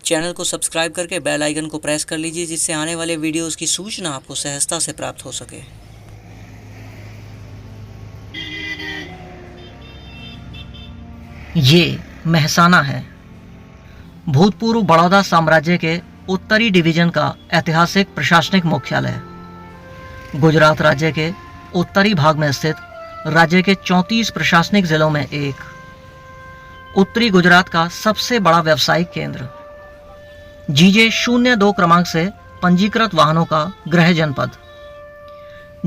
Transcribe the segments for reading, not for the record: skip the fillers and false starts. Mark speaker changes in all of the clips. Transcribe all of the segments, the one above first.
Speaker 1: Channel को subscribe करके bell icon को प्रेस कर लीजिए, जिससे आने वाले वीडियोस की सूचना आपको सहजता से प्राप्त हो सके।
Speaker 2: ये मेहसाना है, भूतपूर्व बड़ौदा साम्राज्य के उत्तरी डिवीजन का ऐतिहासिक प्रशासनिक मुख्यालय। गुजरात राज्य के उत्तरी भाग में स्थित राज्य के 34 प्रशासनिक जिलों में एक, उत्तरी गुजरात का सबसे बड़ा व्यावसायिक केंद्र, GJ02 क्रमांक से पंजीकृत वाहनों का गृह जनपद,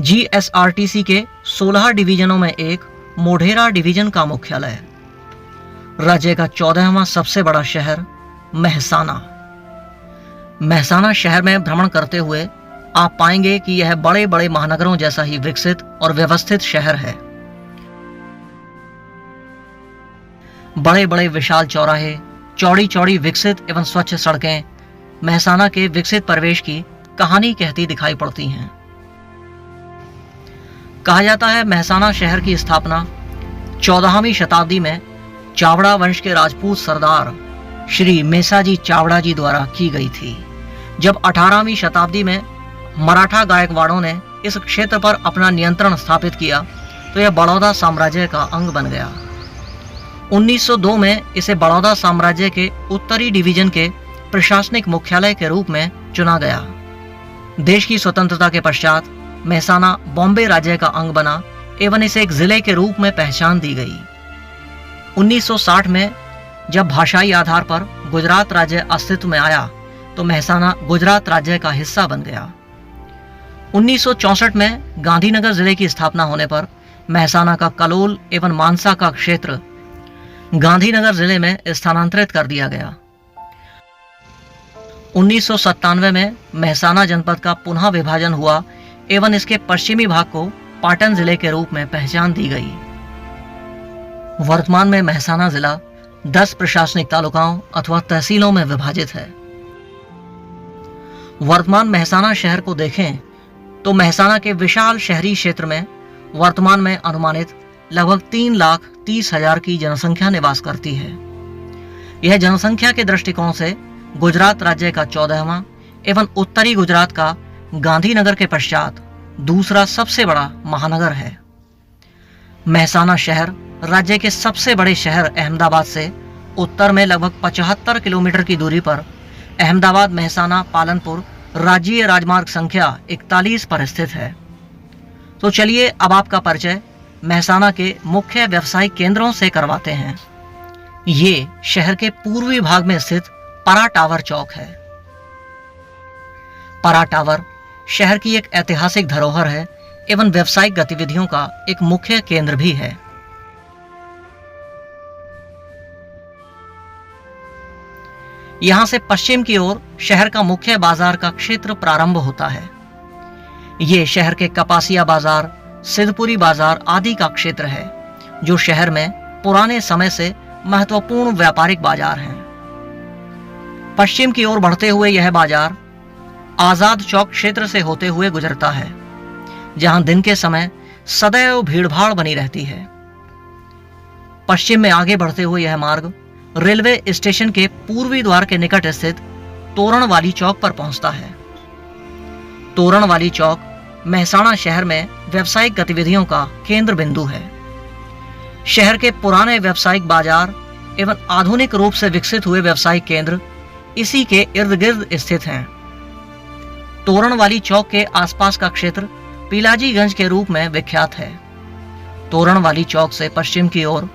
Speaker 2: GSRTC के 16 डिवीजनों में एक मोढेरा डिवीजन का मुख्यालय, राज्य का 14वां सबसे बड़ा शहर मेहसाना। मेहसाना शहर में भ्रमण करते हुए आप पाएंगे कि यह बड़े बड़े महानगरों जैसा ही विकसित और व्यवस्थित शहर है। बड़े बड़े विशाल चौराहे, चौड़ी चौड़ी विकसित एवं स्वच्छ सड़कें मेहसाना के विकसित परिवेश की कहानी कहती दिखाई पड़ती हैं। कहा जाता है मेहसाना शहर की स्थापना 14वीं शताब्दी में चावड़ा वंश के राजपूत सरदार श्री मेसाजी चावड़ा जी द्वारा की गई थी। जब 18वीं शताब्दी में मराठा गायकवाड़ों ने इस क्षेत्र पर अपना नियंत्रण स्थापित किया तो यह बड़ौदा साम्राज्य का अंग बन गया। 1902 में इसे बड़ौदा साम्राज्य के उत्तरी डिवीजन के प्रशासनिक मुख्यालय के रूप में चुना गया। देश की स्वतंत्रता के पश्चात मेहसाना बॉम्बे राज्य का अंग बना एवं इसे एक जिले के रूप में पहचान दी गई। 1960 में जब भाषाई आधार पर गुजरात राज्य अस्तित्व में आया तो मेहसाना गुजरात राज्य का हिस्सा बन गया। 1964 में गांधीनगर जिले की स्थापना होने पर मेहसाना का कलोल एवं मानसा का क्षेत्र गांधीनगर जिले में स्थानांतरित कर दिया गया। 1997 में मेहसाना जनपद का पुनः विभाजन हुआ एवं इसके पश्चिमी भाग को पाटन जिले के रूप में पहचान दी गई। वर्तमान में मेहसाना जिला 10 प्रशासनिक तालुकाओं अथवा तहसीलों में विभाजित है। वर्तमान मेहसाना शहर को देखें तो मेहसाना के विशाल शहरी क्षेत्र में वर्तमान में अनुमानित लगभग 3,30,000 की जनसंख्या निवास करती है। यह जनसंख्या के दृष्टिकोण से गुजरात राज्य का 14वां एवं उत्तरी गुजरात का गांधीनगर के पश्चात दूसरा सबसे बड़ा महानगर है। मेहसाना शहर राज्य के सबसे बड़े शहर अहमदाबाद से उत्तर में लगभग 75 किलोमीटर की दूरी पर अहमदाबाद मेहसाना पालनपुर राज्य राजमार्ग संख्या 41 पर स्थित है। तो चलिए अब आपका परिचय मेहसाना के मुख्य व्यावसायिक केंद्रों से करवाते हैं। ये शहर के पूर्वी भाग में स्थित परा टावर चौक है। परा टावर शहर की एक ऐतिहासिक धरोहर है एवं व्यावसायिक गतिविधियों का एक मुख्य केंद्र भी है। यहां से पश्चिम की ओर शहर का मुख्य बाजार का क्षेत्र प्रारंभ होता है। ये शहर के कपासिया बाजार, सिद्धपुरी बाजार आदि का क्षेत्र है, जो शहर में पुराने समय से महत्वपूर्ण व्यापारिक बाजार हैं। पश्चिम की ओर बढ़ते हुए यह बाजार आजाद चौक क्षेत्र से होते हुए गुजरता है, जहां दिन के समय सदैव भीड़भाड़ बनी रहती है। पश्चिम में आगे बढ़ते हुए यह मार्ग रेलवे स्टेशन के पूर्वी द्वार के निकट स्थित तोरण वाली चौक पर पहुंचता है। तोरण वाली चौक मेहसाना शहर में व्यावसायिक गतिविधियों का केंद्र बिंदु है। शहर के पुराने व्यावसायिक बाजार एवं आधुनिक रूप से विकसित हुए व्यावसायिक केंद्र इसी के इर्द गिर्द स्थित हैं। तोरण वाली चौक के आसपास का क्षेत्र पिलाजीगंज के रूप में विख्यात है। तोरण वाली चौक से पश्चिम की ओर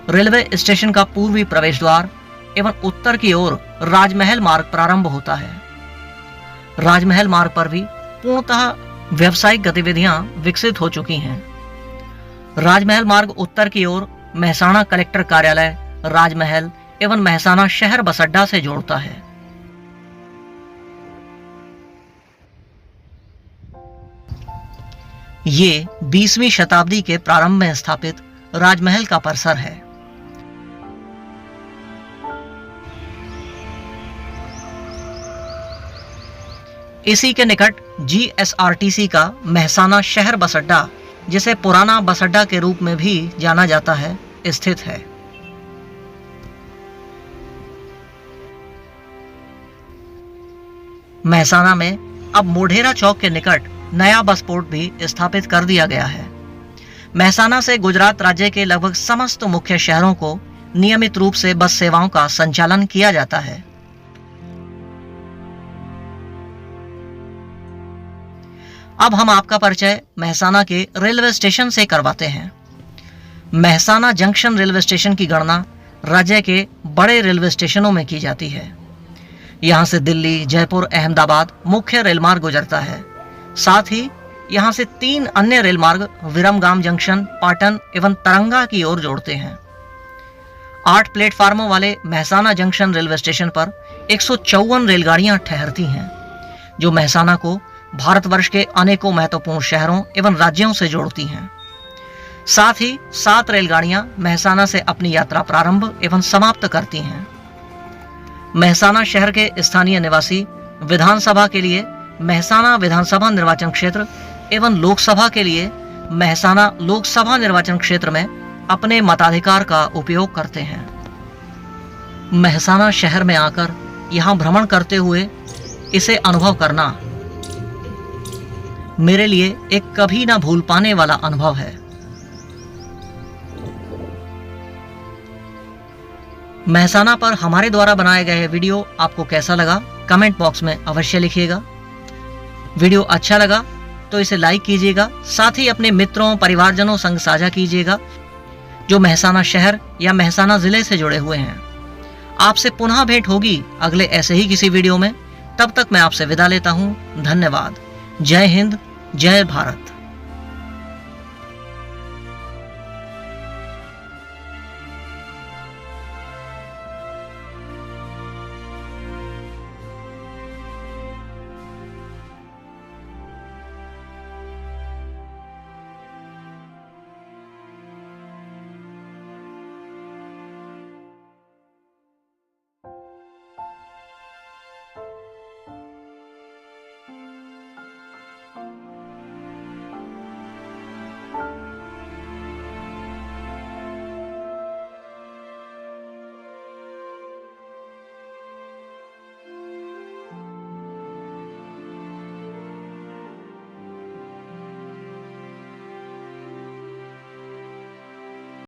Speaker 2: रेलवे स्टेशन का पूर्वी प्रवेश द्वार एवं उत्तर की ओर राजमहल मार्ग प्रारंभ होता है। राजमहल मार्ग पर भी पूर्णतः व्यावसायिक गतिविधियां विकसित हो चुकी हैं। राजमहल मार्ग उत्तर की ओर मेहसाना कलेक्टर कार्यालय, राजमहल एवं मेहसाना शहर बस अड्डा से जोड़ता है। ये 20वीं शताब्दी के प्रारंभ में स्थापित राजमहल का परिसर है। इसी के निकट GSRTC का मेहसाना शहर बस अड्डा, जिसे पुराना बस अड्डा के रूप में भी जाना जाता है, स्थित है। महसाना में अब मोढेरा चौक के निकट नया बस पोर्ट भी स्थापित कर दिया गया है। महसाना से गुजरात राज्य के लगभग समस्त मुख्य शहरों को नियमित रूप से बस सेवाओं का संचालन किया जाता है। अब हम आपका परिचय महसाना के रेलवे स्टेशन से करवाते हैं। महसाना जंक्शन रेलवे स्टेशन की गणना राज्य के बड़े रेलवे स्टेशनों में की जाती है। यहाँ से दिल्ली, जयपुर, अहमदाबाद मुख्य रेलमार्ग गुजरता है। साथ ही यहाँ से 3 अन्य रेलमार्ग विरमगाम जंक्शन, पाटन एवं तरंगा की ओर जोड़ते हैं। 8 प्लेटफार्मों वाले महसाना जंक्शन रेलवे स्टेशन पर 154 रेलगाड़ियां ठहरती हैं, जो महसाना को भारतवर्ष के अनेकों महत्वपूर्ण शहरों एवं राज्यों से जोड़ती हैं। साथ ही 7 रेलगाड़ियां महसाना से अपनी यात्रा प्रारंभ एवं समाप्त करती हैं। महसाना शहर के स्थानीय निवासी विधानसभा के लिए महसाना विधानसभा निर्वाचन क्षेत्र एवं लोकसभा के लिए महसाना लोकसभा निर्वाचन क्षेत्र में अपने मताधिकार का उपयोग करते हैं। महसाना शहर में आकर यहाँ भ्रमण करते हुए इसे अनुभव करना मेरे लिए एक कभी ना भूल पाने वाला अनुभव है। महसाना पर हमारे द्वारा बनाए गए वीडियो आपको कैसा लगा, कमेंट बॉक्स में अवश्य लिखिएगा। वीडियो अच्छा लगा तो इसे लाइक कीजिएगा, साथ ही अपने मित्रों परिवारजनों संग साझा कीजिएगा जो महसाना शहर या महसाना जिले से जुड़े हुए हैं। आपसे पुनः भेंट होगी अगले ऐसे ही किसी वीडियो में। तब तक मैं आपसे विदा लेता हूं। धन्यवाद। जय हिंद, जय भारत।